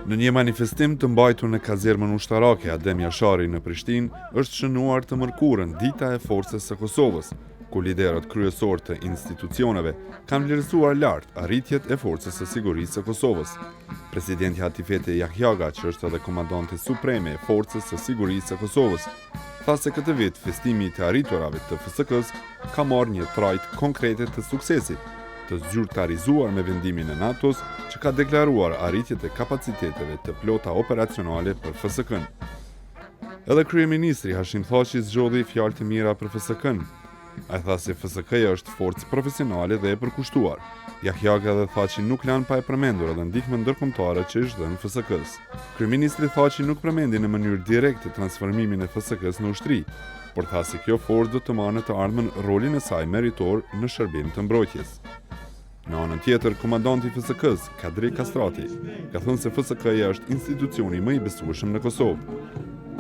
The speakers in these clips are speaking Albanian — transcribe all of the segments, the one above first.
Në një manifestim të mbajtur në kazermën ushtarake Adem Jashari në Prishtinë, është shënuar të mërkurën Dita e Forcës së Kosovës, ku liderët kryesor të institucioneve kanë vlerësuar lart arritjet e Forcës së Sigurisë së Kosovës. Presidenti Hatifete Jahjaga, që është edhe komandante supreme e Forcës së Sigurisë së Kosovës, tha se këtë vit festimi të arriturave të FSK-s ka marrë një trajt konkrete të suksesit, të zyrtarizuar me vendimin e NATO-s, që ka deklaruar arritjet e kapaciteteve të plota operacionale për FSK-n. Edhe kryeministri Hashim Thaçi zgjodhi fjalë të mira për FSK-n. Ai tha se FSK-ja është forcë profesionale dhe e përkushtuar. Jahjaga dhe Thaçi nuk lanë pa e përmendur edhe ndihmën ndërkombëtare që është dhënë FSK-s. Kryeministri Thaçi nuk përmendi në mënyrë direkte transformimin e FSK-s në ushtri, por tha se kjo forcë do të marrë të ardhmen rolin e saj meritor në shërbim të mbrojtjes. Në anën tjetër, komandanti i FSK-s, Kadri Kastrati, ka thënë se FSK-ja është institucioni më i besueshëm në Kosovë.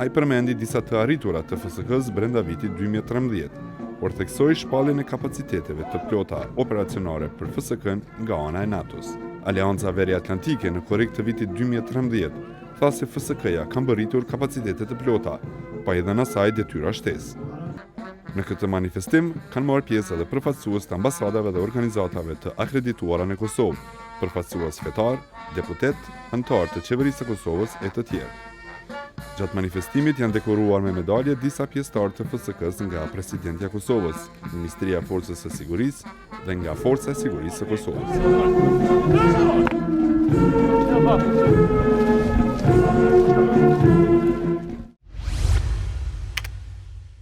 Ai përmendi disa të arriturat të FSK-s brenda vitit 2013, por theksoi shpalljen e kapaciteteve të plota operacionale për FSK-n nga ana e NATO-s. Aleanca Veriatlantike në korrik të vitit 2013 tha se FSK-ja ka mbërritur kapacitete të plota, pa i dhënë asaj detyra shtesë. Në këtë manifestim kanë marrë pjesë edhe përfaqësues të ambasadave dhe organizatave të akredituara në Kosovë, përfaqësues fetar, deputet, anëtar të qeverisë së Kosovës e të tjerë. Gjatë manifestimit janë dekoruar me medalje disa pjesëtarë të FSK-s nga Presidentja e Kosovës, Ministria e Forcës së Sigurisë dhe nga Forca e Sigurisë së Kosovës.